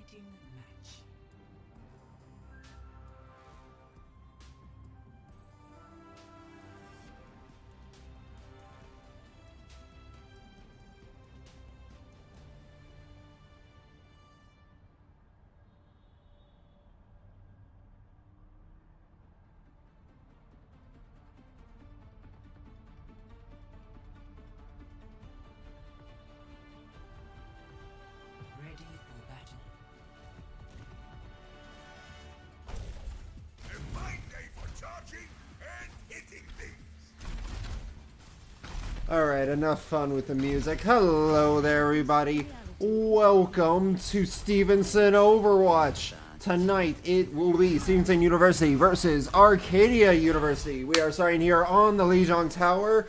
Exciting match. Ready for battle. A fine day for charging and hitting things. Alright, enough fun with the music. Hello there, everybody. Welcome to Stevenson Overwatch. Tonight, it will be Stevenson University versus Arcadia University. We are starting here on the Lijiang Tower,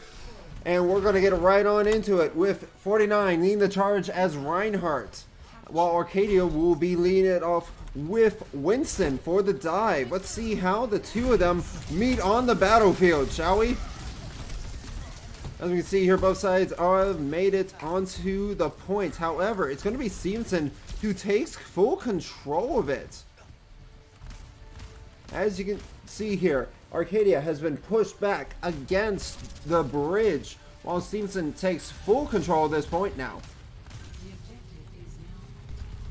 and we're going to get right on into it with 49 leading the charge as Reinhardt, while Arcadia will be leading it off with Winston for the dive. Let's see how the two of them meet on the battlefield, shall we? As we can see here, both sides have made it onto the point. However, it's going to be Stevenson who takes full control of it. As you can see here, Arcadia has been pushed back against the bridge, while Stevenson takes full control at this point now.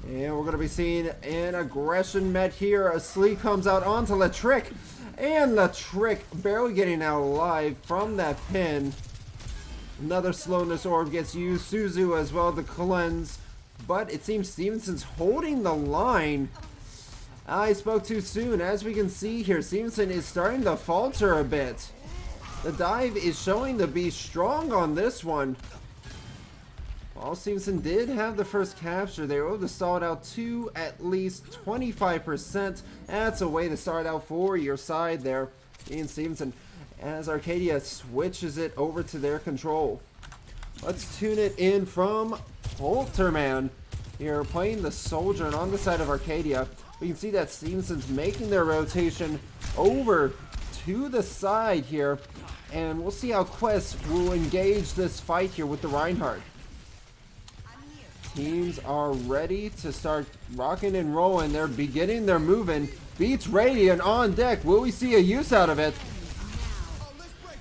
And we're going to be seeing an aggression met here. A sleep comes out onto Latrick, and Latrick barely getting out alive from that pin. Another slowness orb gets used. Suzu as well to cleanse. But it seems Stevenson's holding the line. I spoke too soon. As we can see here, Stevenson is starting to falter a bit. The dive is showing to be strong on this one. While Stevenson did have the first capture, they were able to start out to at least 25%. That's a way to start out for your side there, Ian Stevenson, as Arcadia switches it over to their control. Let's tune it in from Polterman here, playing the soldier, and on the side of Arcadia, we can see that Stevenson's making their rotation over to the side here, and we'll see how Quest will engage this fight here with the Reinhardt. Teams are ready to start rocking and rolling. They're beginning their moving. Beats Radiant on deck. Will we see a use out of it?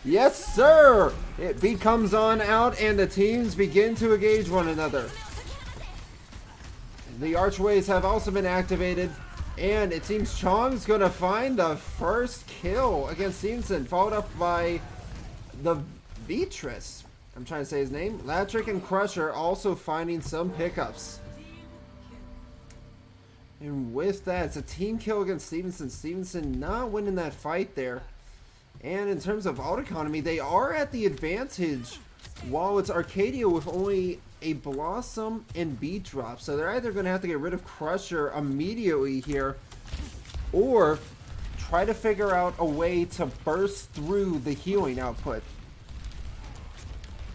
Yes, sir! Beat comes on out, and the teams begin to engage one another. The archways have also been activated, and it seems Chong's going to find the first kill against Stevenson, followed up by the Beatrice. I'm trying to say his name. Latrick and Crusher also finding some pickups. And with that, it's a team kill against Stevenson. Stevenson not winning that fight there. And in terms of auto economy, they are at the advantage, while it's Arcadia with only a Blossom and Beat Drop. So they're either going to have to get rid of Crusher immediately here, or try to figure out a way to burst through the healing output.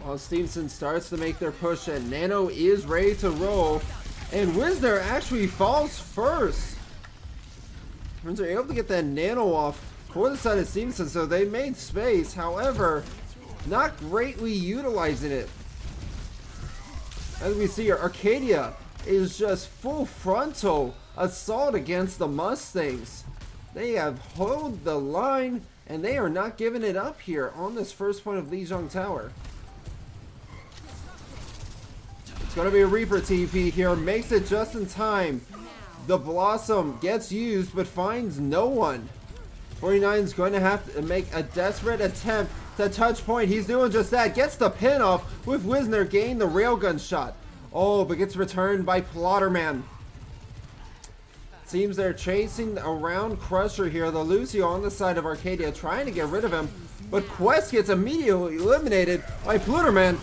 While Stevenson starts to make their push, and Nano is ready to roll, and Wisner actually falls first. They're able to get that Nano off for the side of Stevenson, so they made space. However, not greatly utilizing it. As we see here, Arcadia is just full frontal assault against the Mustangs. They have held the line, and they are not giving it up here on this first point of Lijiang Tower. It's going to be a Reaper TP here. Makes it just in time. The Blossom gets used, but finds no one. 49 is going to have to make a desperate attempt to touch point. He's doing just that. Gets the pin off with Wisner gaining the railgun shot. Oh, but gets returned by Plotterman. Seems they're chasing around Crusher here. The Lucio on the side of Arcadia trying to get rid of him. But Quest gets immediately eliminated by Plotterman,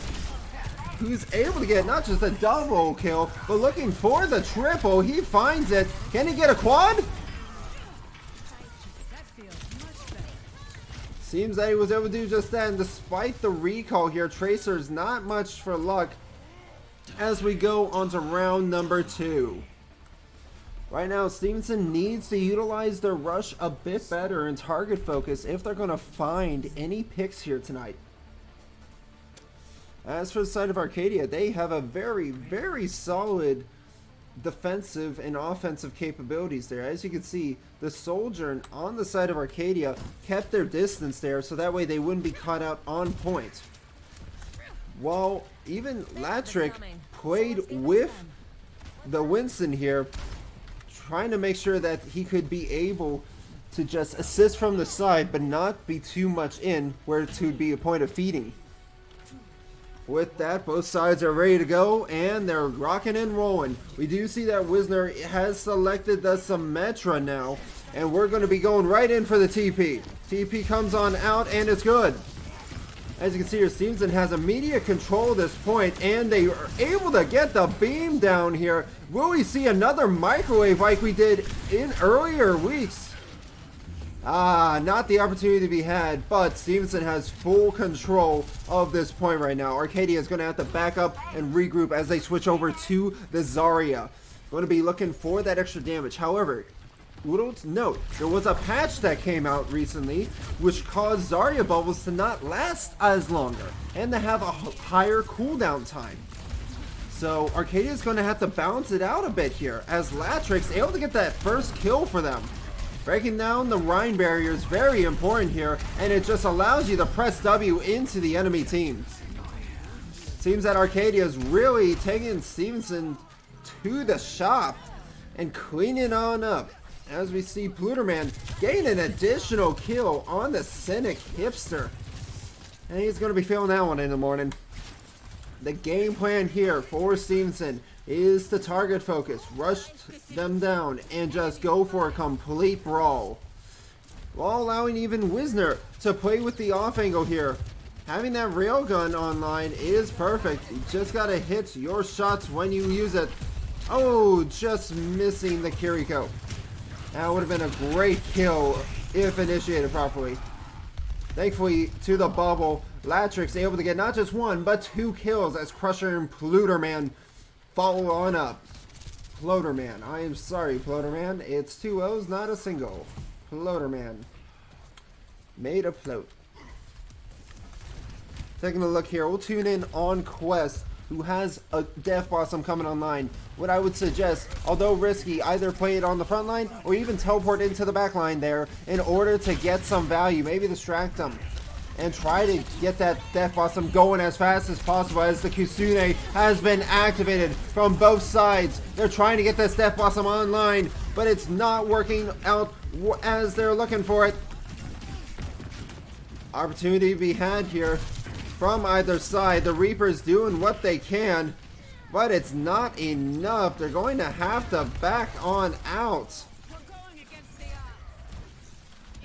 who's able to get not just a double kill, but looking for the triple. He finds it. Can he get a quad? Seems that he was able to do just that, and despite the recall here, Tracer's not much for luck as we go on to round number 2. Right now, Stevenson needs to utilize their rush a bit better and target focus if they're going to find any picks here tonight. As for the side of Arcadia, they have a very, very solid defensive and offensive capabilities there. As you can see, the soldier on the side of Arcadia kept their distance there, so that way they wouldn't be caught out on point. While even Latrick played with the Winston here, trying to make sure that he could be able to just assist from the side, but not be too much in where it would be a point of feeding. With that, both sides are ready to go, and they're rocking and rolling. We do see that Wisner has selected the Symmetra now, and we're going to be going right in for the TP. TP comes on out, and it's good. As you can see here, Stevenson has immediate control at this point, and they are able to get the beam down here. Will we see another microwave like we did in earlier weeks? Not the opportunity to be had, but Stevenson has full control of this point right now. Arcadia is going to have to back up and regroup as they switch over to the Zarya. Going to be looking for that extra damage. However, little to note, there was a patch that came out recently which caused Zarya bubbles to not last as longer and to have a higher cooldown time. So Arcadia is going to have to balance it out a bit here, as Latrick's able to get that first kill for them. Breaking down the Rhine barrier is very important here, and it just allows you to press W into the enemy team. Seems that Arcadia is really taking Stevenson to the shop and cleaning on up. As we see Pluderman gain an additional kill on the Cynic Hipster. And he's going to be feeling that one in the morning. The game plan here for Stevenson is to target focus, rush them down, and just go for a complete brawl, while allowing even Wisner to play with the off angle here. Having that railgun online is perfect. You just gotta hit your shots when you use it. Oh, just missing the Kiriko. That would have been a great kill if initiated properly. Thankfully, to the bubble, Latrick's able to get not just one, but 2 kills as Crusher and Pluderman follow on up. Pluderman. I am sorry, Pluderman. It's 2 O's, not a single. Pluderman. Made of float. Taking a look here, we'll tune in on Quest, who has a Death Blossom coming online. What I would suggest, although risky, either play it on the front line or even teleport into the back line there in order to get some value. Maybe distract them and try to get that Death Blossom going as fast as possible, as the Kusune has been activated from both sides. They're trying to get this Death Blossom online, but it's not working out as they're looking for it. Opportunity to be had here from either side. The Reapers doing what they can, but it's not enough. They're going to have to back on out.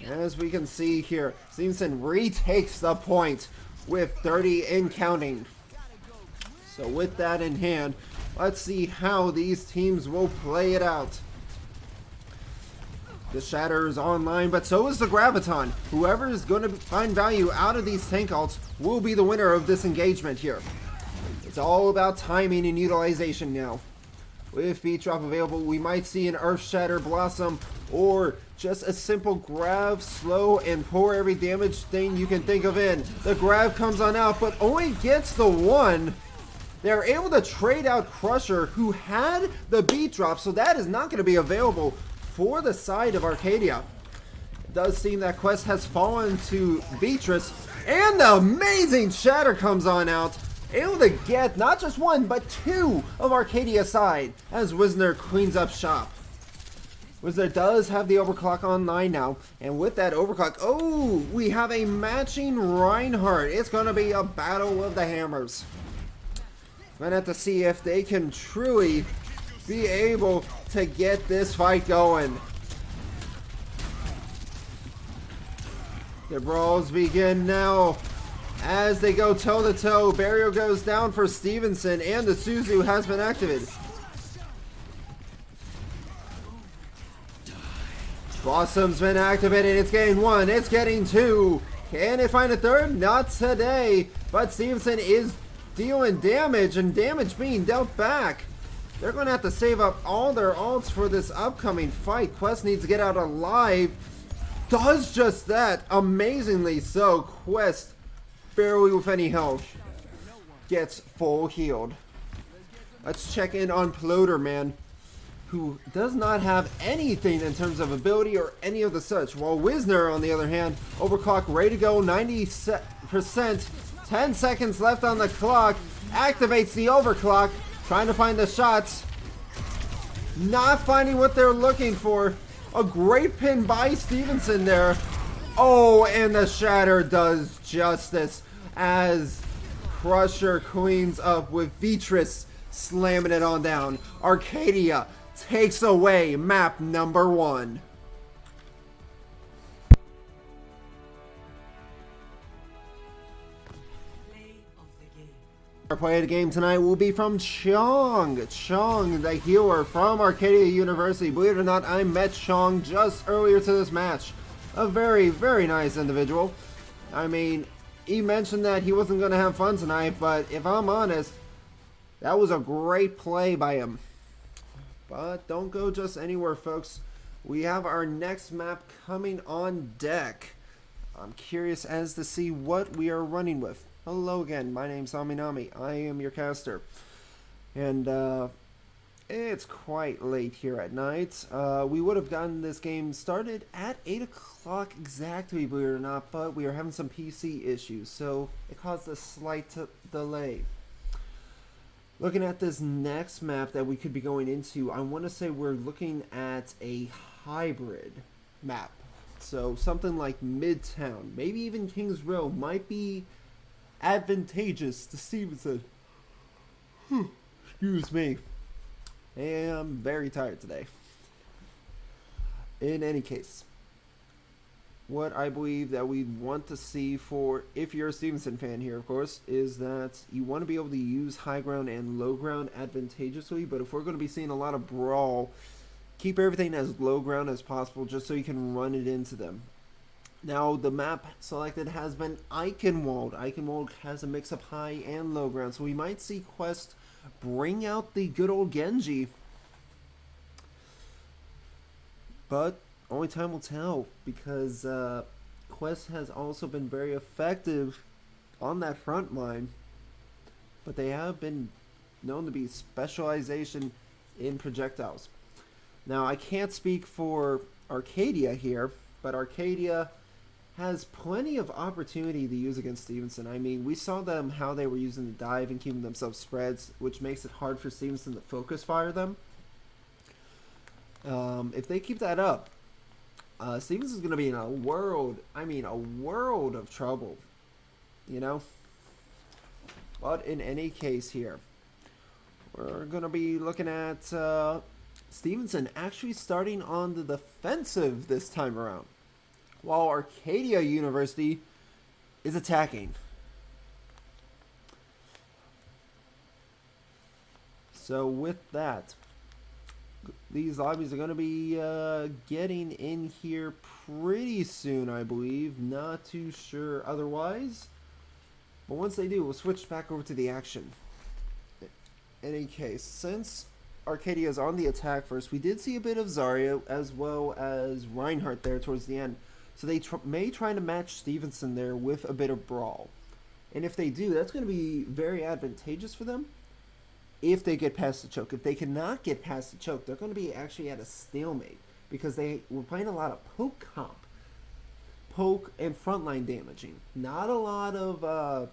As we can see here, Stevenson retakes the point with 30 and counting. So with that in hand, let's see how these teams will play it out. The Shatter is online, but so is the Graviton. Whoever is going to find value out of these tank ults will be the winner of this engagement here. It's all about timing and utilization now. With Beat Drop available, we might see an Earth Shatter Blossom, or just a simple grab, slow, and pour every damage thing you can think of in. The grab comes on out, but only gets the 1. They're able to trade out Crusher, who had the Beat Drop, so that is not going to be available for the side of Arcadia. It does seem that Quest has fallen to Beatrice, and the amazing Shatter comes on out, able to get not just 1, but 2 of Arcadia's side as Wisner cleans up shop. Wisner does have the overclock online now, and with that overclock, oh, we have a matching Reinhardt. It's going to be a battle of the hammers. Gonna have to see if they can truly be able to get this fight going. The brawls begin now as they go toe to toe. Barrier goes down for Stevenson, and the Suzu has been activated. Blossom's been activated. It's getting 1, it's getting 2. Can it find a 3rd? Not today. But Stevenson is dealing damage, and damage being dealt back. They're going to have to save up all their ults for this upcoming fight. Quest needs to get out alive. Does just that. Amazingly so. Quest, barely with any health, gets full healed. Let's check in on Pluderman. who does not have anything in terms of ability or any of the such. While Wisner, on the other hand, overclock, ready to go, 90%, 10 seconds left on the clock, activates the overclock, trying to find the shots, not finding what they're looking for. A great pin by Stevenson there. Oh, and the shatter does justice as Crusher cleans up with Vitris slamming it on down. Arcadia takes away map number 1. Our play of the game tonight will be from Chong. Chong, the healer from Arcadia University. Believe it or not, I met Chong just earlier to this match. A very, very nice individual. I mean, he mentioned that he wasn't going to have fun tonight, but if I'm honest, that was a great play by him. But don't go just anywhere, folks. We have our next map coming on deck. I'm curious as to see what we are running with. Hello again, my name's Aminami. I am your caster. And it's quite late here at night. We would have gotten this game started at 8 o'clock exactly, believe it or not, but we are having some PC issues, so it caused a slight delay. Looking at this next map that we could be going into, I want to say we're looking at a hybrid map. So something like Midtown, maybe even Kings Row might be advantageous to Stevenson. Excuse me. I'm very tired today. In any case, what I believe that we want to see for, if you're a Stevenson fan here, of course, is that you want to be able to use high ground and low ground advantageously, but if we're going to be seeing a lot of brawl, keep everything as low ground as possible just so you can run it into them. Now, the map selected has been Eichenwald. Eichenwald has a mix of high and low ground, so we might see Quest bring out the good old Genji. But only time will tell, because Quest has also been very effective on that front line, but they have been known to be specialization in projectiles. Now, I can't speak for Arcadia here, but Arcadia has plenty of opportunity to use against Stevenson. I mean, we saw them how they were using the dive and keeping themselves spreads, which makes it hard for Stevenson to focus fire them. If they keep that up, Stevenson's going to be in a world of trouble, you know? But in any case here, we're going to be looking at Stevenson actually starting on the defensive this time around, while Arcadia University is attacking. So with that, these lobbies are going to be getting in here pretty soon, I believe. Not too sure otherwise. But once they do, we'll switch back over to the action. In any case, since Arcadia is on the attack first, we did see a bit of Zarya as well as Reinhardt there towards the end. So they may try to match Stevenson there with a bit of brawl. And if they do, that's going to be very advantageous for them if they get past the choke. If they cannot get past the choke, they're going to be actually at a stalemate, because they were playing a lot of poke comp. Poke and frontline damaging. Not a lot of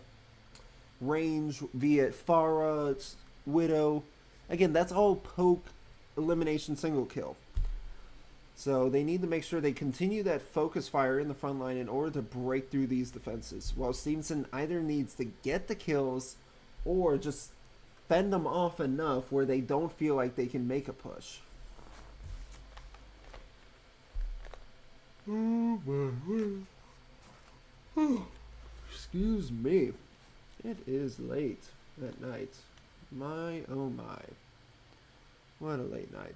range via Pharah, Widow. Again, that's all poke, elimination, single kill. So they need to make sure they continue that focus fire in the front line in order to break through these defenses, while Stevenson either needs to get the kills or just fend them off enough where they don't feel like they can make a push. Excuse me. It is late at night. My oh my. What a late night.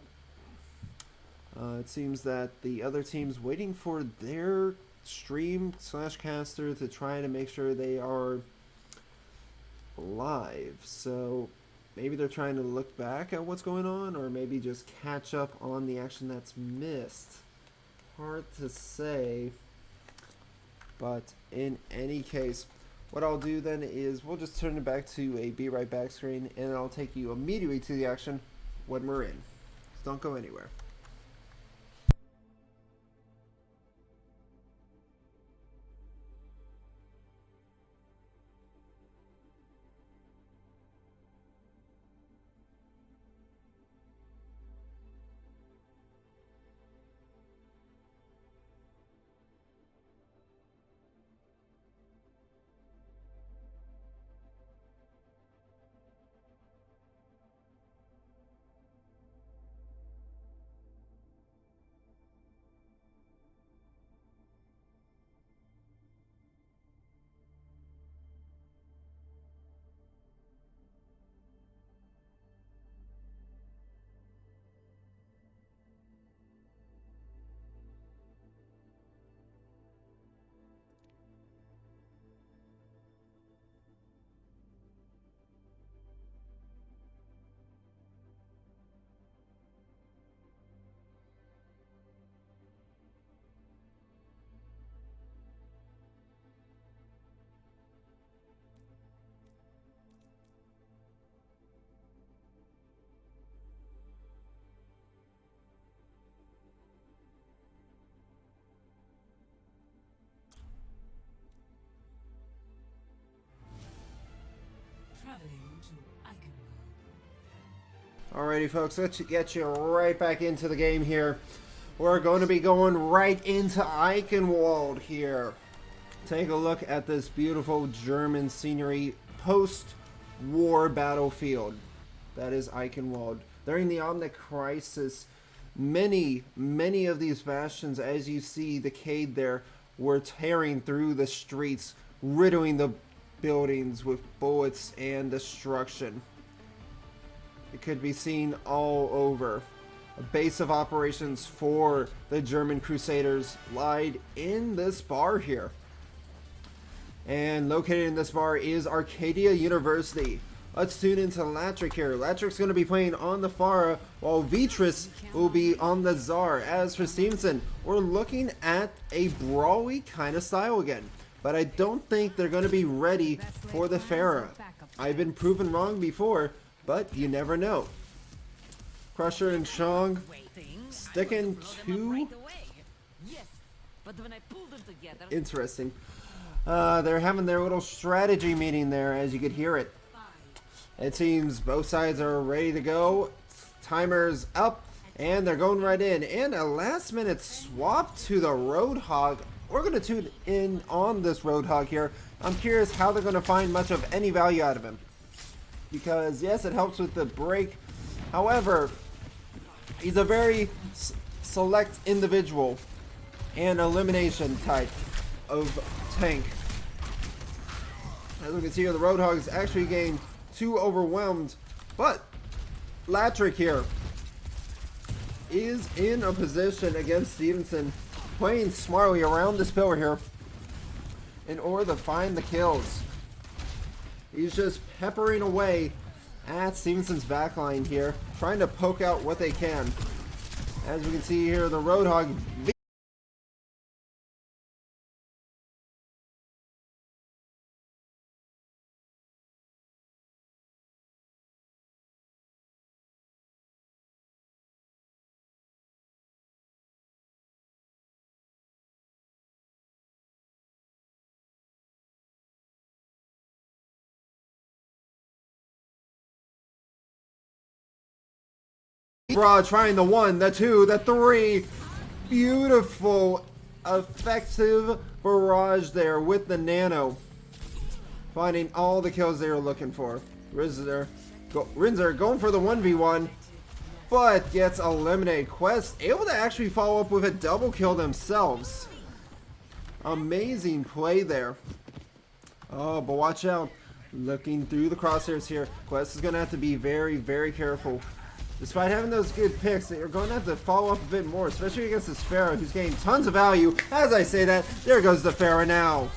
It seems that the other team's waiting for their stream / caster to try to make sure they are live. So maybe they're trying to look back at what's going on, or maybe just catch up on the action that's missed. Hard to say. But in any case, what I'll do then is we'll just turn it back to a Be Right Back screen, and I'll take you immediately to the action when we're in. Don't go anywhere. Traveling to Iconwell. Alrighty, folks, let's get you right back into the game here. We're going to be going right into Eichenwald here. Take a look at this beautiful German scenery post-war battlefield. That is Eichenwald. During the Omnic Crisis, many of these bastions, as you see the Cade there, were tearing through the streets, riddling the buildings with bullets and destruction. It could be seen all over. A base of operations for the German Crusaders lied in this bar here. And located in this bar is Arcadia University. Let's tune into Latrick here. Latrick's going to be playing on the Pharah, while Vitris will be on the Tsar. As for Stevenson, we're looking at a brawly kind of style again. But I don't think they're going to be ready for the Pharah. I've been proven wrong before, but you never know. Crusher and Shang sticking to... Interesting. They're having their little strategy meeting there, as you could hear it. It seems both sides are ready to go. Timer's up, and they're going right in. And a last-minute swap to the Roadhog. We're going to tune in on this Roadhog here. I'm curious how they're going to find much of any value out of him. Because, yes, it helps with the break. However, he's a very select individual and elimination type of tank. As we can see here, the Roadhog's actually getting too overwhelmed, but Latrick here is in a position against Stevenson, playing smartly around this pillar here in order to find the kills. He's just peppering away at Stevenson's backline here, trying to poke out what they can. As we can see here, the Roadhog trying the 1, the 2, the 3. Beautiful, effective barrage there with the nano. Finding all the kills they were looking for. Rinzer going for the 1v1, but gets eliminated. Quest able to actually follow up with a double kill themselves. Amazing play there. Oh, but watch out. Looking through the crosshairs here. Quest is going to have to be very careful. Despite having those good picks, they're going to have to follow up a bit more, especially against this Pharah, who's getting tons of value. As I say that, there goes the Pharah now.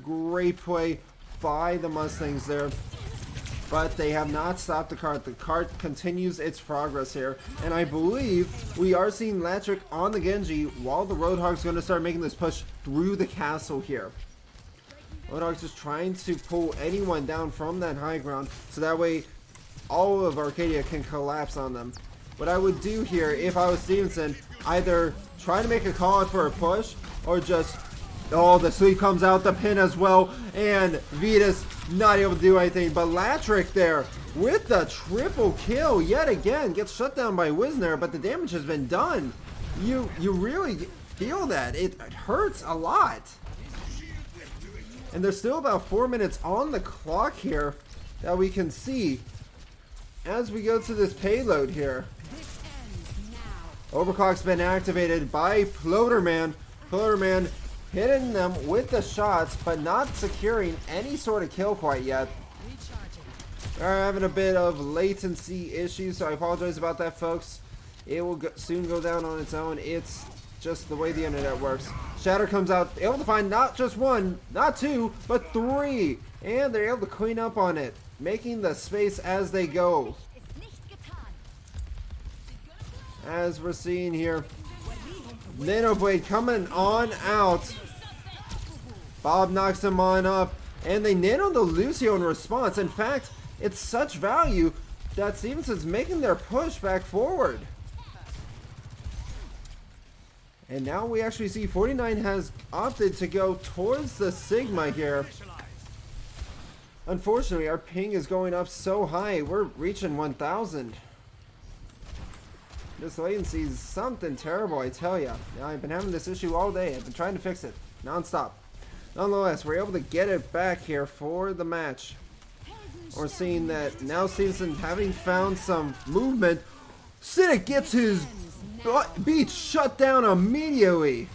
Great play by the Mustangs there, but they have not stopped the cart. The cart continues its progress here, and I believe we are seeing Latrick on the Genji, while the Roadhog's going to start making this push through the castle here. Roadhog's just trying to pull anyone down from that high ground, so that way all of Arcadia can collapse on them. What I would do here, if I was Stevenson, either try to make a call out for a push, or just, oh, the sweep comes out, the pin as well, and Vitas not able to do anything. But Latrick there with the triple kill yet again, gets shut down by Wisner, but the damage has been done. You really feel that. It hurts a lot. And there's still about 4 minutes on the clock here that we can see as we go to this payload here. Overclock's been activated by Ploderman. Ploderman hitting them with the shots, but not securing any sort of kill quite yet. They're having a bit of latency issues, so I apologize about that, folks. It will soon go down on its own. It's just the way the internet works. Shatter comes out, able to find not just one, not two, but three. And they're able to clean up on it, making the space as they go. As we're seeing here, Nanoblade coming on out. Bob knocks him on up, and they nano the Lucio in response. In fact, it's such value that Stevenson's making their push back forward. And now we actually see 49 has opted to go towards the Sigma here. Unfortunately, our ping is going up so high, we're reaching 1,000. This latency is something terrible, I tell ya. Now, I've been having this issue all day. I've been trying to fix it non-stop. Nonetheless, we're able to get it back here for the match. We're seeing that now Stevenson, having found some movement, Cynic gets his beat shut down immediately.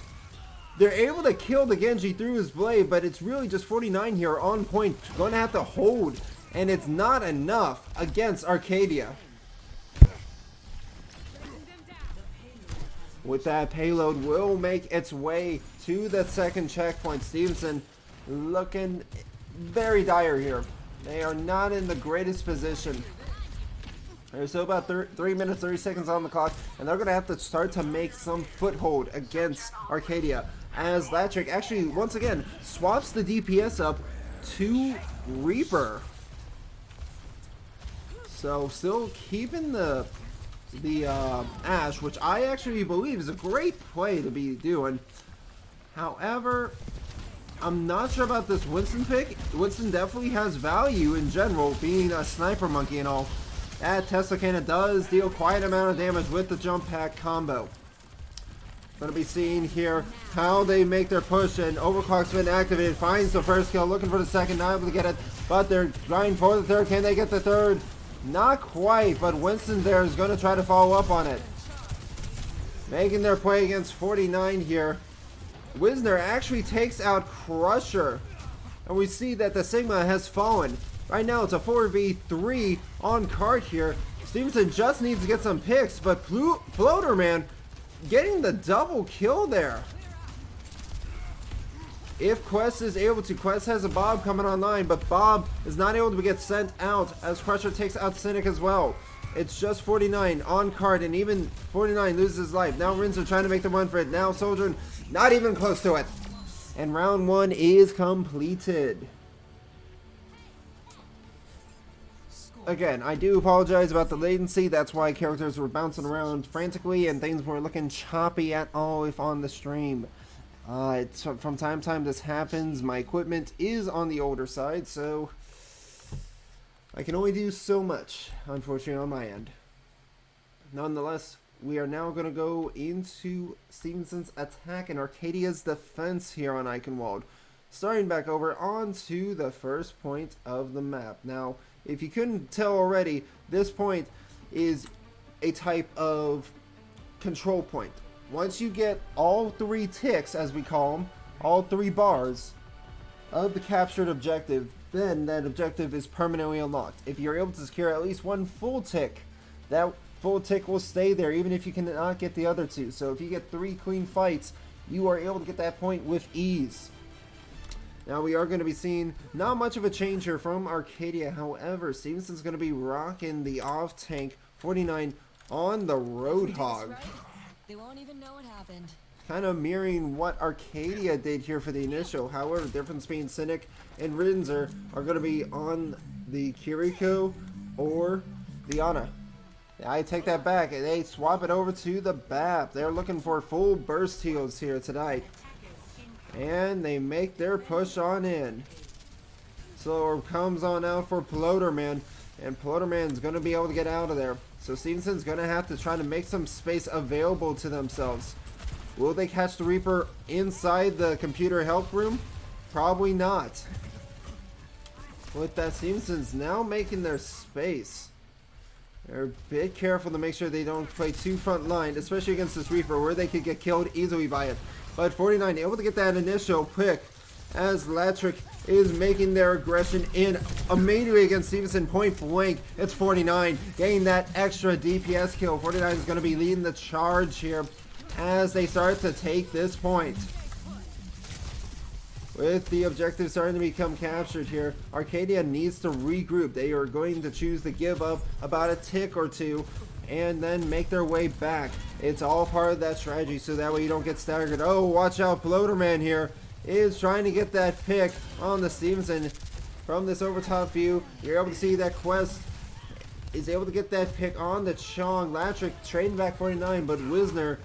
They're able to kill the Genji through his blade, but it's really just 49 here on point. Going to have to hold, and it's not enough against Arcadia. With that, payload will make its way to the second checkpoint. Stevenson looking very dire here. They are not in the greatest position. There's still about 3 minutes, 30 seconds on the clock, and they're going to have to start to make some foothold against Arcadia. As Latrick actually, once again, swaps the DPS up to Reaper. So, still keeping the Ash, which I actually believe is a great play to be doing. However, I'm not sure about this Winston pick. Winston definitely has value in general, being a sniper monkey and all. That Tesla Cannon does deal quite an amount of damage with the jump pack combo. Going to be seeing here how they make their push, and Overclock's been activated, finds the first kill, looking for the second, not able to get it, but they're trying for the third. Can they get the third? Not quite, but Winston there is going to try to follow up on it. Making their play against 49 here. Wisner actually takes out Crusher, and we see that the Sigma has fallen. Right now it's a 4v3 on card here. Stevenson just needs to get some picks, but Ploderman getting the double kill there. If Quest is able to, Quest has a Bob coming online, but Bob is not able to get sent out as Crusher takes out Cynic as well. It's just 49 on card, and even 49 loses his life. Now Rinser trying to make the run for it. Now Soldier not even close to it. And round one is completed. Again, I do apologize about the latency. That's why characters were bouncing around frantically and things were looking choppy at all if on the stream. From time to time this happens. My equipment is on the older side, so I can only do so much, unfortunately, on my end. Nonetheless, we are now going to go into Stevenson's attack and Arcadia's defense here on Eichenwald. Starting back over onto the first point of the map. Now, if you couldn't tell already, this point is a type of control point. Once you get all three ticks, as we call them, all three bars of the captured objective, then that objective is permanently unlocked. If you're able to secure at least one full tick, that full tick will stay there even if you cannot get the other two. So if you get 3 clean fights, you are able to get that point with ease. Now we are going to be seeing not much of a change here from Arcadia. However, Stevenson's going to be rocking the off-tank 49 on the Roadhog. They won't even know what happened. Kind of mirroring what Arcadia did here for the initial. However, the difference between Cynic and Rinser are going to be on the Kiriko or the Ana. I take that back. They swap it over to the BAP. They're looking for full burst heals here tonight. And they make their push on in. So comes on out for Ploderman. And Ploderman's going to be able to get out of there. So Stevenson's going to have to try to make some space available to themselves. Will they catch the Reaper inside the computer help room? Probably not. With that, Stevenson's now making their space. They're a bit careful to make sure they don't play too front line, especially against this Reaper where they could get killed easily by it. But 49 able to get that initial pick as Latrick is making their aggression in immediately against Stevenson point blank. It's 49 getting that extra DPS kill. 49 is going to be leading the charge here as they start to take this point. With the objective starting to become captured here, Arcadia needs to regroup. They are going to choose to give up about a tick or two and then make their way back. It's all part of that strategy so that way you don't get staggered. Oh, watch out, Bloaterman here is trying to get that pick on the Stevenson. From this overtop view, you're able to see that Quest is able to get that pick on the Chong. Latrick trading back 49, but Wisner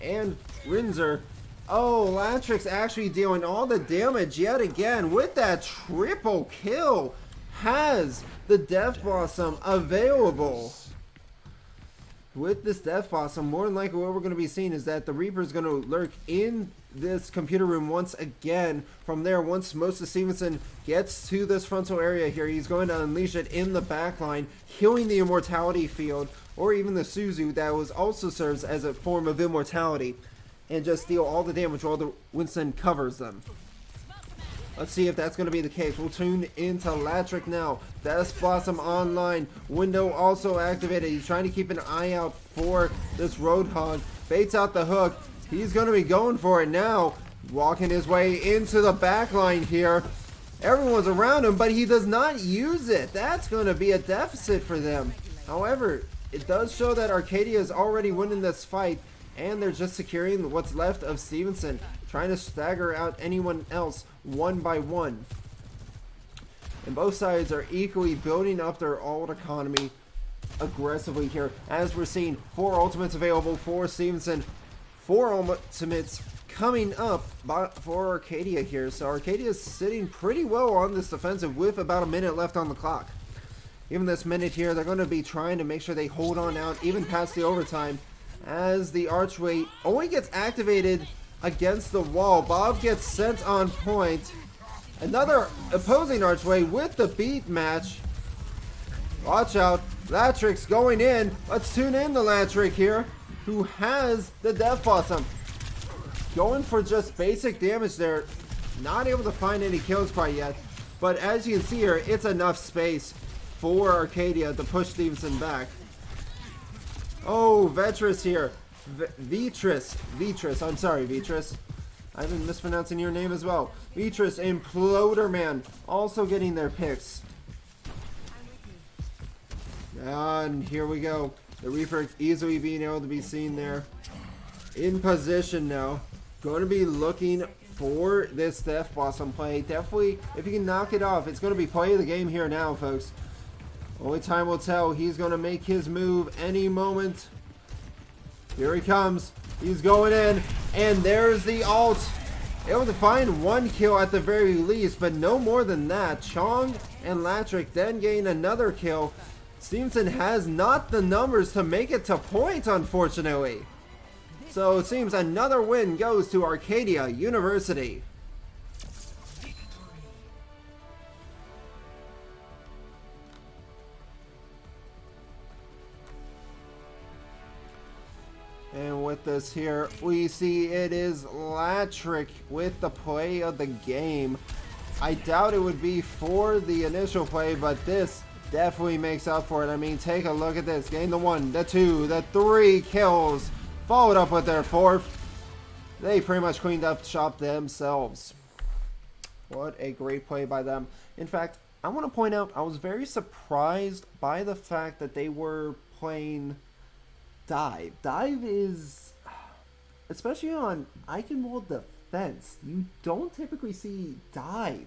and Rinzer. Oh, Latrick's actually dealing all the damage yet again with that triple kill. Has the Death Blossom available. With this Death Blossom, more than likely what we're going to be seeing is that the Reaper is going to lurk in this computer room once again. From there, once most of Stevenson gets to this frontal area here, he's going to unleash it in the backline, healing the Immortality field, or even the Suzu that also serves as a form of immortality, and just deal all the damage while the Winston covers them. Let's see if that's going to be the case. We'll tune into Latrick now. Death Blossom online. Window also activated. He's trying to keep an eye out for this Roadhog. Baits out the hook. He's going to be going for it now. Walking his way into the back line here. Everyone's around him, but he does not use it. That's going to be a deficit for them. However, it does show that Arcadia is already winning this fight, and they're just securing what's left of Stevenson, trying to stagger out anyone else one by one. And both sides are equally building up their ult economy aggressively here, as we're seeing 4 ultimates available for Stevenson, 4 ultimates coming up for Arcadia here. So Arcadia is sitting pretty well on this defensive with about a minute left on the clock. Even this minute here, they're going to be trying to make sure they hold on out even past the overtime, as the archway only gets activated against the wall. Bob gets sent on point. Another opposing archway with the beat match. Watch out. Latrick's going in. Let's tune in to Latrick here, who has the Death Blossom. Going for just basic damage there. Not able to find any kills quite yet. But as you can see here, it's enough space for Arcadia to push Stevenson back. Oh, Vetris here. Vitris. I'm sorry, Vitris. I've been mispronouncing your name as well. Vitris and Ploderman also getting their picks. And here we go. The Reaper easily being able to be seen there. In position now. Going to be looking for this Death Blossom play. Definitely, if he can knock it off, it's going to be play of the game here now, folks. Only time will tell. He's going to make his move any moment. Here he comes. He's going in. And there's the ult. Able to find 1 kill at the very least, but no more than that. Chong and Latrick then gain another kill. Stevenson has not the numbers to make it to point, unfortunately. So it seems another win goes to Arcadia University. And with this here, we see it is Latrick with the play of the game. I doubt it would be for the initial play, but this definitely makes up for it. I mean, take a look at this. Gain the 1, the 2, the 3 kills. Followed up with their 4th. They pretty much cleaned up shop themselves. What a great play by them. In fact, I want to point out, I was very surprised by the fact that they were playing Dive. Dive is, especially on Icon Wall defense, you don't typically see Dive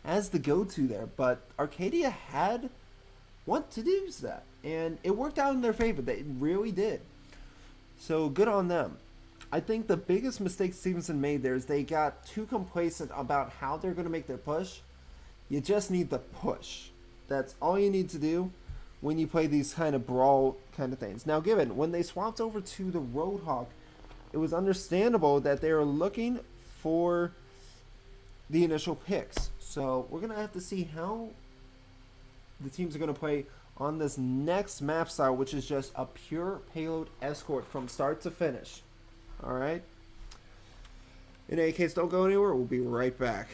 as the go-to there, but Arcadia had want to use that. And it worked out in their favor. They really did. So good on them. I think the biggest mistake Stevenson made there is they got too complacent about how they're going to make their push. You just need the push. That's all you need to do when you play these kind of brawl kind of things. Now, given when they swapped over to the Roadhog, it was understandable that they were looking for the initial picks. So we're going to have to see how the teams are going to play on this next map style, which is just a pure payload escort from start to finish. Alright? In any case, don't go anywhere. We'll be right back.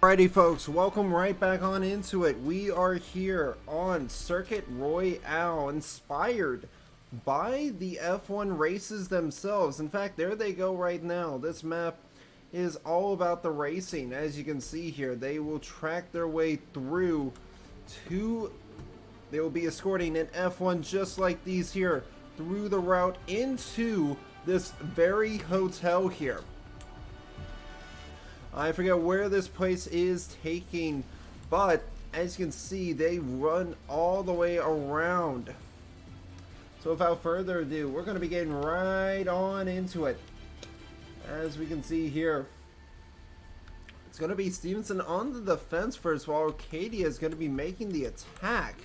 Alrighty folks, welcome right back on into it. We are here on Circuit Royale, inspired by the F1 races themselves. In fact, there they go right now. This map is all about the racing. As you can see here, they will track their way through to, they will be escorting an F1 just like these here through the route into this very hotel here. I forget where this place is taking, but as you can see, they run all the way around. So without further ado, we're going to be getting right on into it. As we can see here, it's going to be Stevenson on the defense first, while Arcadia is going to be making the attack.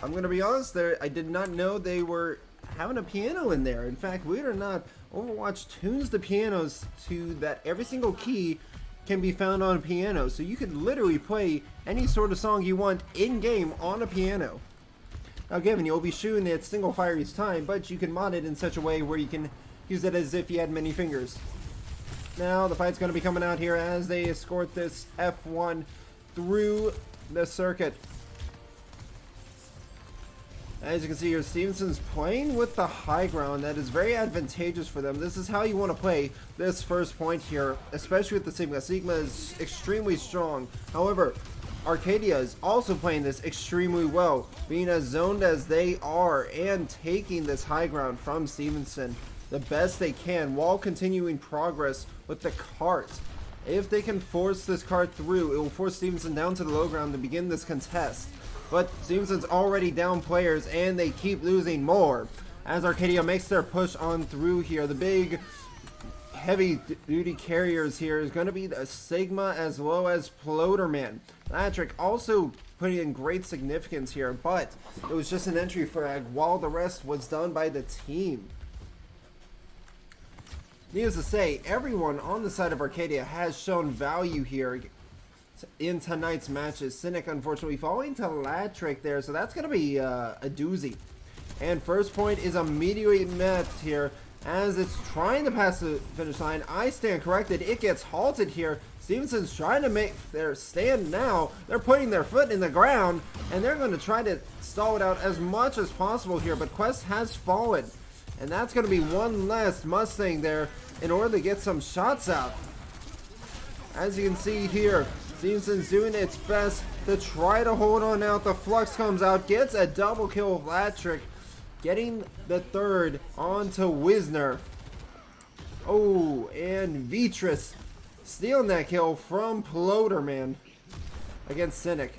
I'm going to be honest there, I did not know they were having a piano in there. In fact, believe it or not, Overwatch tunes the pianos to that every single key can be found on a piano. So you could literally play any sort of song you want in-game on a piano. Now given, you'll be shooting it single fire each time, but you can mod it in such a way where you can use it as if you had many fingers. Now the fight's going to be coming out here as they escort this F1 through the circuit. As you can see here, Stevenson's playing with the high ground. That is very advantageous for them. This is how you want to play this first point here, especially with the Sigma. Sigma is extremely strong. However, Arcadia is also playing this extremely well, being as zoned as they are and taking this high ground from Stevenson the best they can while continuing progress with the cart. If they can force this cart through, it will force Stevenson down to the low ground to begin this contest. But Stevenson's already down players and they keep losing more as Arcadia makes their push on through here. The big heavy duty carriers here is going to be the Sigma as well as Ploderman. Latrick also putting in great significance here, but it was just an entry frag while the rest was done by the team. Needless to say, everyone on the side of Arcadia has shown value here in tonight's matches. Cynic unfortunately falling to Latrick there, so that's going to be a doozy. And first point is immediately met here as it's trying to pass the finish line. I stand corrected. It gets halted here. Stevenson's trying to make their stand now. They're putting their foot in the ground and they're going to try to stall it out as much as possible here, but Quest has fallen. And that's going to be one less Mustang there in order to get some shots out. As you can see here, Stevenson's doing its best to try to hold on out. The Flux comes out, gets a double kill of Latrick, getting the third onto Wisner. Oh, and Vitris stealing that kill from Ploderman against Cynic.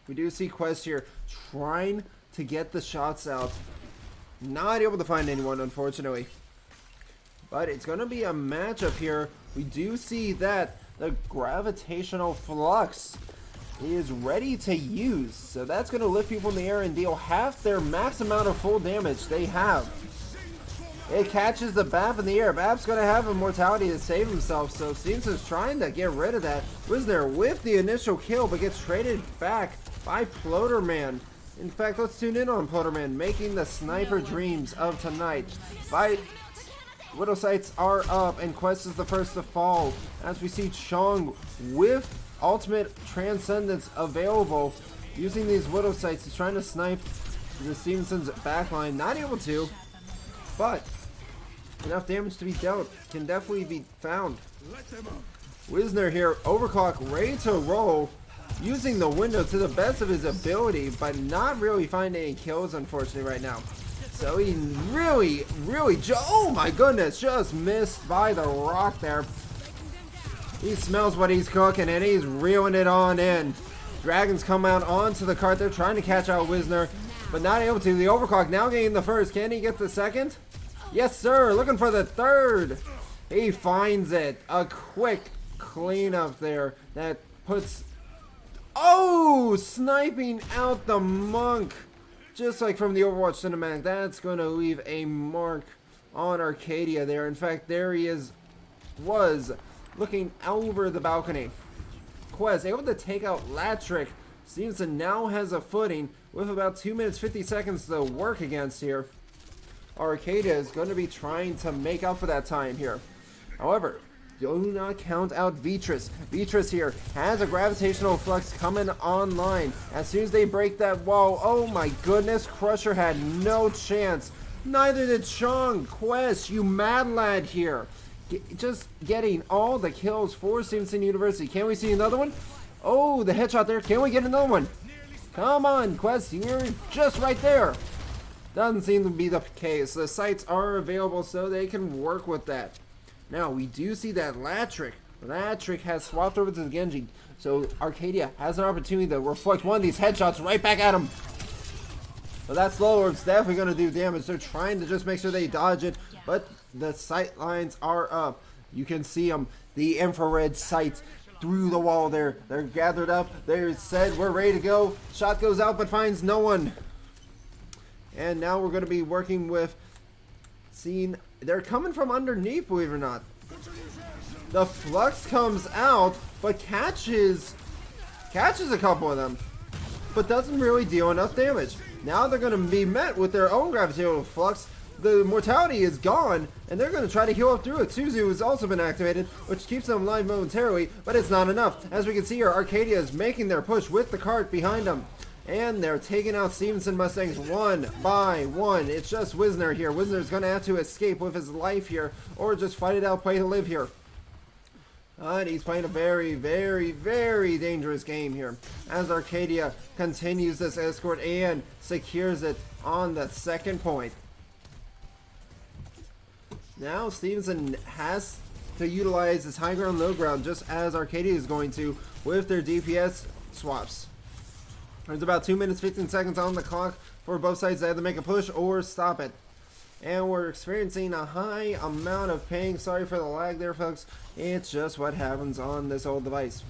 We do see Quest here trying to get the shots out. Not able to find anyone, unfortunately. But it's going to be a matchup here. We do see that the gravitational flux is ready to use, so that's going to lift people in the air and deal half their max amount of full damage they have. It catches the BAP in the air. BAP's going to have immortality to save himself, so Stevenson's trying to get rid of that. Wisner with the initial kill, but gets traded back by Ploderman. In fact, let's tune in on Ploderman, making the sniper dreams of tonight. Widow sights are up and Quest is the first to fall as we see Chong with ultimate transcendence available using these Widow sights. He's trying to snipe the Stevenson's backline, not able to, but enough damage to be dealt can definitely be found. Wisner here, overclock, ready to roll, using the window to the best of his ability, but not really finding any kills unfortunately right now. So he really, oh my goodness, just missed by the rock there. He smells what he's cooking and he's reeling it on in. Dragons come out onto the cart. They're trying to catch out Wisner, but not able to. The overclock now getting the first. Can he get the second? Yes, sir. Looking for the third. He finds it. A quick cleanup there that puts... Oh, sniping out the monk. Just like from the Overwatch cinematic, that's going to leave a mark on Arcadia there. In fact, there he was looking over the balcony. Quest able to take out Latrick. Stevenson now has a footing with about 2 minutes 50 seconds to work against here. Arcadia is going to be trying to make up for that time here. However, do not count out Vitris. Vitris here has a gravitational flux coming online. As soon as they break that wall, oh my goodness, Crusher had no chance. Neither did Chong. Quest, you mad lad here. Just getting all the kills for Stevenson University. Can we see another one? Oh, the headshot there. Can we get another one? Come on, Quest, you're just right there. Doesn't seem to be the case. The sites are available so they can work with that. Now, we do see that Latrick. Latrick has swapped over to the Genji. So, Arcadia has an opportunity to reflect one of these headshots right back at him. But that Slowwork's definitely going to do damage. They're trying to just make sure they dodge it. But the sight lines are up. You can see them. The infrared sights through the wall there. They're gathered up. They're said, we're ready to go. Shot goes out but finds no one. And now we're going to be working with seeing... They're coming from underneath, believe it or not. The flux comes out, but catches a couple of them, but doesn't really deal enough damage. Now they're going to be met with their own gravitational flux. The mortality is gone, and they're going to try to heal up through it. Suzu has also been activated, which keeps them alive momentarily, but it's not enough. As we can see here, Arcadia is making their push with the cart behind them. And they're taking out Stevenson Mustangs one by one. It's just Wisner here. Wisner's going to have to escape with his life here, or just fight it out, play to live here. And he's playing a very, very, very dangerous game here, as Arcadia continues this escort and secures it on the second point. Now Stevenson has to utilize his high ground, low ground, just as Arcadia is going to with their DPS swaps. There's about 2 minutes 15 seconds on the clock for both sides. They have to make a push or stop it. And we're experiencing a high amount of ping. Sorry for the lag there, folks. It's just what happens on this old device.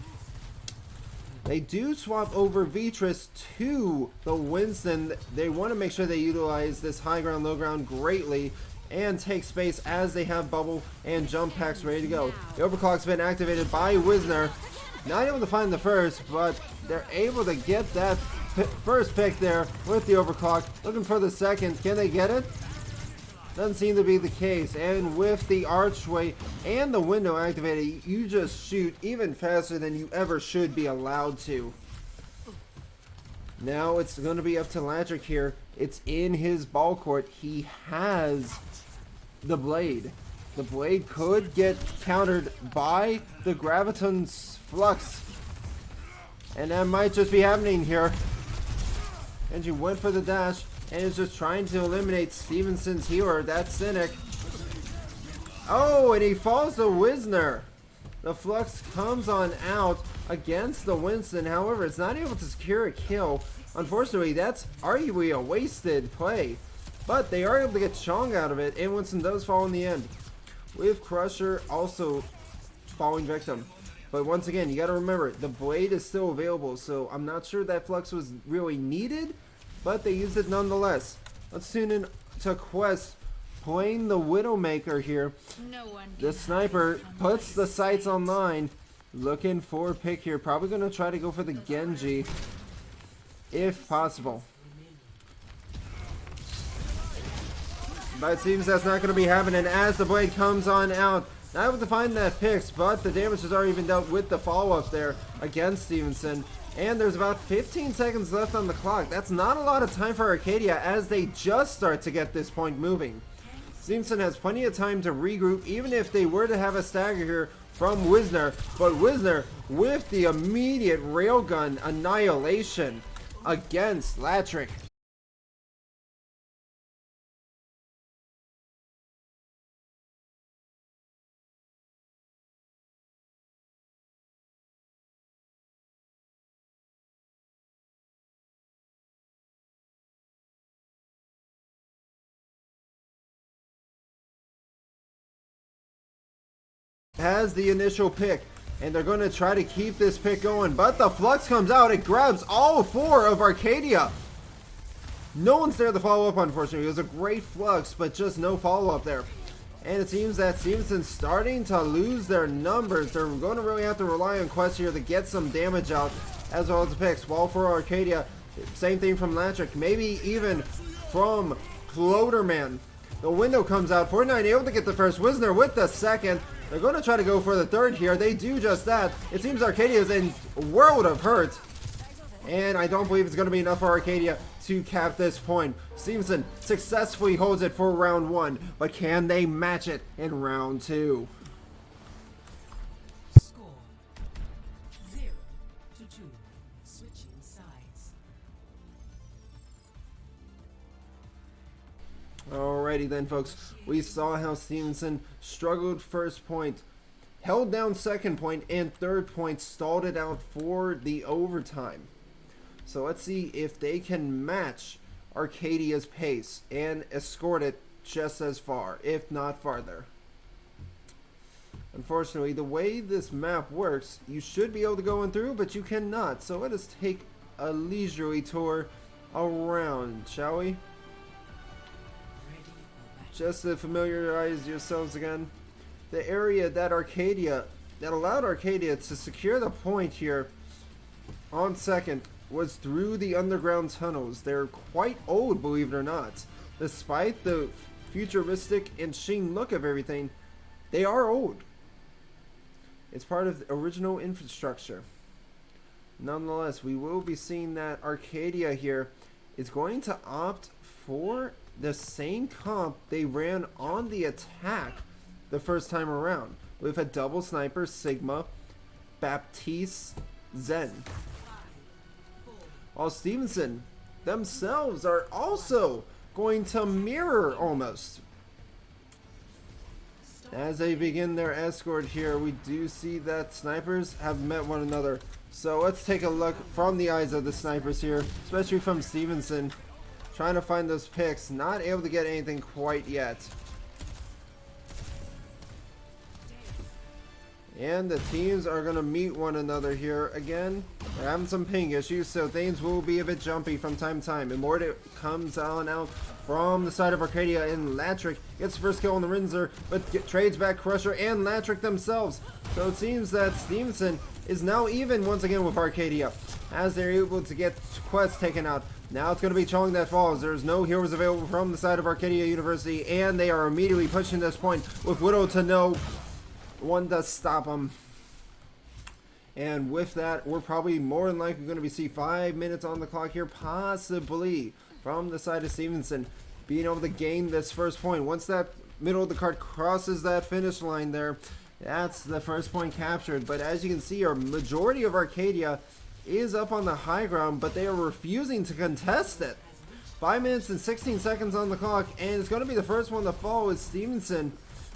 They do swap over Vitris to the Winston. They want to make sure they utilize this high ground, low ground greatly and take space as they have bubble and jump packs ready to go. The overclock's been activated by Wisner. Not able to find the first, but they're able to get that first pick there with the overclock. Looking for the second. Can they get it? Doesn't seem to be the case. And with the archway and the window activated, you just shoot even faster than you ever should be allowed to. Now it's going to be up to Latrick here. It's in his ball court. He has the blade. The blade could get countered by the Graviton's flux. And that might just be happening here. And she went for the dash and is just trying to eliminate Stevenson's healer. That's Cynic. Oh, and he falls to Wisner. The flux comes on out against the Winston. However, it's not able to secure a kill. Unfortunately, that's arguably a wasted play. But they are able to get Chong out of it, and Winston does fall in the end, with Crusher also falling victim. But once again, you got to remember, the blade is still available, so I'm not sure that flux was really needed, but they used it nonetheless. Let's tune in to Quest playing the Widowmaker here. The sniper puts the sights online, looking for a pick here. Probably going to try to go for the Genji, if possible. But it seems that's not going to be happening as the blade comes on out. Not able to find that picks, but the damage has already been dealt with the follow-up there against Stevenson. And there's about 15 seconds left on the clock. That's not a lot of time for Arcadia as they just start to get this point moving. Stevenson has plenty of time to regroup, even if they were to have a stagger here from Wisner. But Wisner with the immediate railgun annihilation against Latrick. Has the initial pick, and they're going to try to keep this pick going, but the flux comes out. It grabs all four of Arcadia. No one's there to follow up, unfortunately. It was a great flux, but just no follow-up there. And it seems that Stevenson's starting to lose their numbers. They're going to really have to rely on Quest here to get some damage out, as well as the picks. While for Arcadia, same thing from Latrick, maybe even from Floaterman. The window comes out. 49 able to get the first. Wisner with the second. They're going to try to go for the third here. They do just that. It seems Arcadia is in a world of hurt. And I don't believe it's going to be enough for Arcadia to cap this point. Stevenson successfully holds it for round 1. But can they match it in round 2? Score 0-2. Switching sides. Alrighty then, folks. We saw how Stevenson struggled first point, held down second point, and third point, stalled it out for the overtime. So let's see if they can match Arcadia's pace and escort it just as far, if not farther. Unfortunately, the way this map works, you should be able to go in through, but you cannot. So let us take a leisurely tour around, shall we? Just to familiarize yourselves again, the area that allowed Arcadia to secure the point here on second was through the underground tunnels. They're quite old, believe it or not. Despite the futuristic and sheen look of everything, they are old. It's part of the original infrastructure. Nonetheless, we will be seeing that Arcadia here is going to opt for the same comp they ran on the attack the first time around, with a double sniper, Sigma, Baptiste, Zen. While Stevenson themselves are also going to mirror almost. As they begin their escort here, we do see that snipers have met one another. So let's take a look from the eyes of the snipers here, especially from Stevenson. Trying to find those picks, not able to get anything quite yet. And the teams are going to meet one another here again. They're having some ping issues, so things will be a bit jumpy from time to time. Immortal comes on out from the side of Arcadia, and Latrick gets first kill on the Rinzer, but trades back Crusher and Latrick themselves. So it seems that Stevenson is now even once again with Arcadia, as they're able to get quests taken out. Now it's going to be Chong that falls. There's no heroes available from the side of Arcadia University, and they are immediately pushing this point with little to no one to stop them. And with that, we're probably more than likely going to be see 5 minutes on the clock here, possibly from the side of Stevenson being able to gain this first point. Once that middle of the card crosses that finish line there, that's the first point captured. But as you can see, our majority of Arcadia is up on the high ground, but they are refusing to contest it. 5 minutes and 16 seconds on the clock, and it's going to be the first one to fall with Stevenson.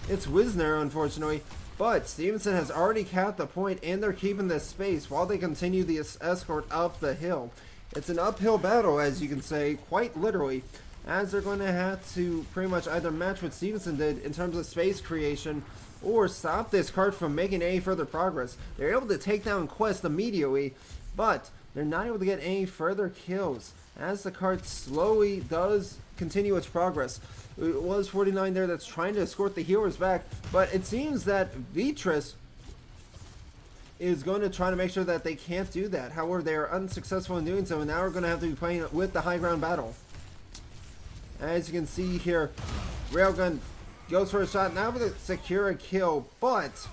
It's Wisner, unfortunately. But Stevenson has already capped the point, and they're keeping this space while they continue the escort up the hill. It's an uphill battle, as you can say, quite literally, as they're going to have to pretty much either match what Stevenson did in terms of space creation, or stop this card from making any further progress. They're able to take down Quest immediately, but they're not able to get any further kills, as the card slowly does continue its progress. It was 49 there that's trying to escort the healers back, but it seems that Vitris is going to try to make sure that they can't do that. However, they are unsuccessful in doing so, and now we're going to have to be playing with the high ground battle. As you can see here, Railgun goes for a shot, now able to secure a kill, but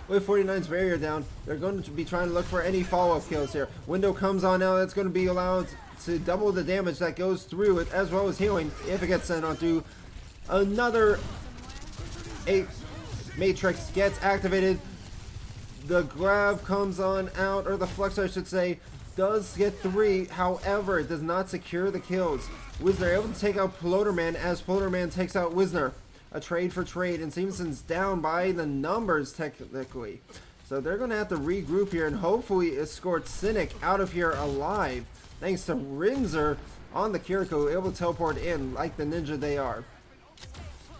with 49's barrier down, they're going to be trying to look for any follow-up kills here. Window comes on now, that's going to be allowed to double the damage that goes through it, as well as healing if it gets sent on through. Another Matrix gets activated. The grab comes on out, or the flux I should say, does get 3. However, it does not secure the kills. Wisner able to take out Ploderman as Ploderman takes out Wisner. A trade for trade, and Stevenson's down by the numbers technically. So they're going to have to regroup here and hopefully escort Cynic out of here alive. Thanks to Rinzer on the Kiriko, able to teleport in like the ninja they are.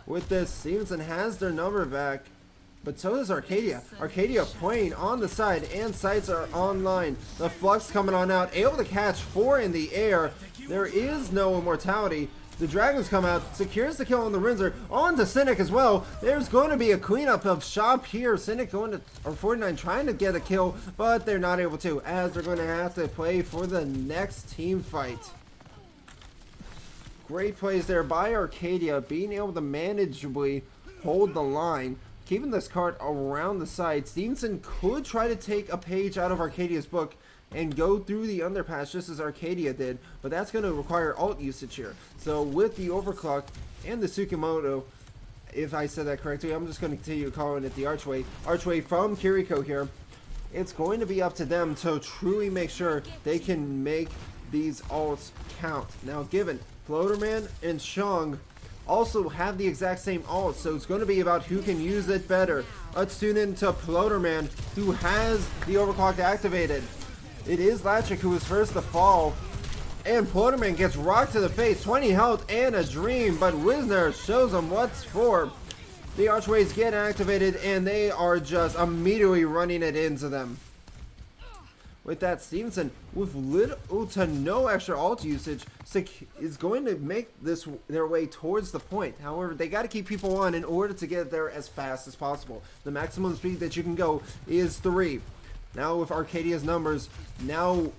With this, Stevenson has their number back, but so does Arcadia. Arcadia playing on the side, and sights are online. The flux coming on out, able to catch 4 in the air. There is no immortality. The dragons come out, secures the kill on the Rinzer, on to Cynic as well. There's going to be a cleanup of shop here. Cynic going to, or 49 trying to get a kill, but they're not able to, as they're going to have to play for the next team fight. Great plays there by Arcadia, being able to manageably hold the line, keeping this cart around the side. Stevenson could try to take a page out of Arcadia's book and go through the underpass just as Arcadia did, but that's going to require ult usage here. So with the overclock and the Tsukamoto, if I said that correctly, I'm just going to continue calling it the Archway. Archway from Kiriko here. It's going to be up to them to truly make sure they can make these ults count. Now, given Floaterman and Shang also have the exact same ult, so it's going to be about who can use it better. Let's tune into Floaterman, who has the overclock activated. It is Latrick who was first to fall, and Floaterman gets rocked to the face, 20 health and a dream, but Wisner shows him what's for. The archways get activated, and they are just immediately running it into them. With that, Stevenson, with little to no extra ult usage, is going to make this their way towards the point. However, they got to keep people on in order to get there as fast as possible. The maximum speed that you can go is 3. Now with Arcadia's numbers now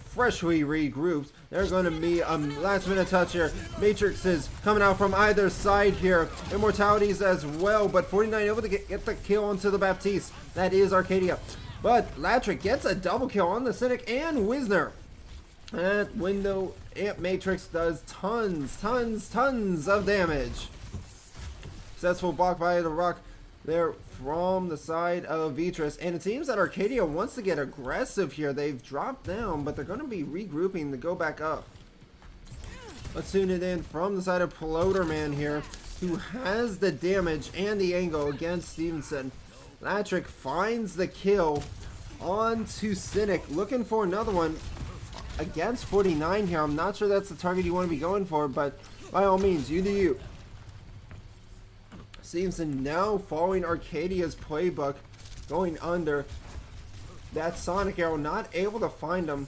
freshly regrouped, they're going to be a last minute touch here. Matrixes coming out from either side here. Immortalities as well, but 49 able to get the kill onto the Baptiste. That is Arcadia. But Latrick gets a double kill on the Cynic and Wisner. That window Amp Matrix does tons of damage. Successful block by the rock there from the side of Vitris. And it seems that Arcadia wants to get aggressive here. They've dropped down, but they're going to be regrouping to go back up. Let's tune it in from the side of Floaterman here, who has the damage and the angle against Stevenson. Latrick finds the kill onto Cynic, looking for another one against 49 here. I'm not sure that's the target you want to be going for, but by all means, you do you. Stevenson now following Arcadia's playbook, going under. That Sonic Arrow not able to find him.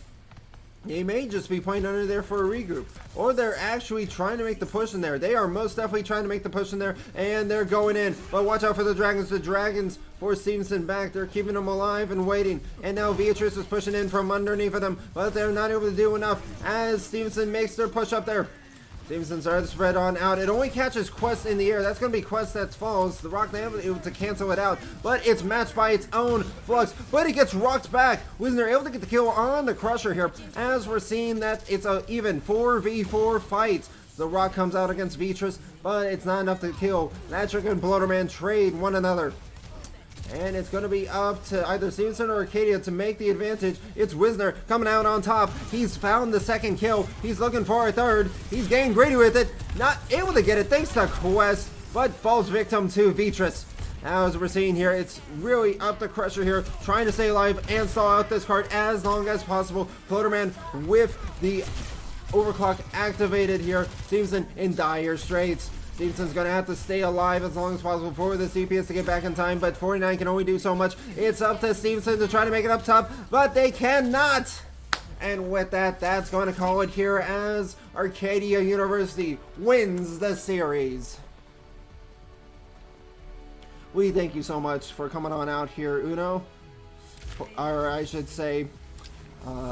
They may just be playing under there for a regroup, or they're actually trying to make the push in there. They are most definitely trying to make the push in there, and they're going in. But watch out for the Dragons. The Dragons force Stevenson back. They're keeping him alive and waiting. And now Beatrice is pushing in from underneath of them, but they're not able to do enough as Stevenson makes their push up there. Stevenson started to spread on out. It only catches Quest in the air. That's going to be Quest that falls. The Rock able to cancel it out, but it's matched by its own Flux. But it gets rocked back. Wisner able to get the kill on the Crusher here, as we're seeing that it's a even 4v4 fight. The Rock comes out against Vitris, but it's not enough to kill. Latrick and Bloaterman trade one another. And it's going to be up to either Stevenson or Arcadia to make the advantage. It's Wisner coming out on top. He's found the second kill. He's looking for a third. He's getting greedy with it. Not able to get it thanks to Quest, but falls victim to Vitris. Now, as we're seeing here, it's really up to Crusher here, trying to stay alive and stall out this card as long as possible. Floaterman with the overclock activated here. Stevenson in dire straits. Stevenson's going to have to stay alive as long as possible for the CPS to get back in time, but 49 can only do so much. It's up to Stevenson to try to make it up top, but they cannot! And with that, that's going to call it here as Arcadia University wins the series. We thank you so much for coming on out here, Uno. Or I should say,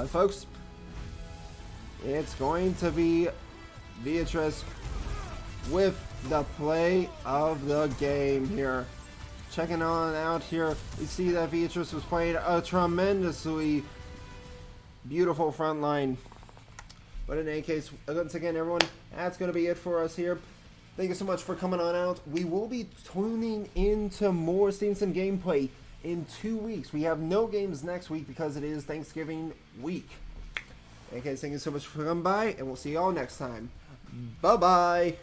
folks, it's going to be Beatrice with the play of the game here. Checking on out here, we see that Beatrice was playing a tremendously beautiful front line. But in any case, once again, everyone, that's going to be it for us here. Thank you so much for coming on out. We will be tuning into more Stevenson gameplay in 2 weeks. We have no games next week because it is Thanksgiving week. In any case, thank you so much for coming by, and we'll see you all next time. Bye-bye.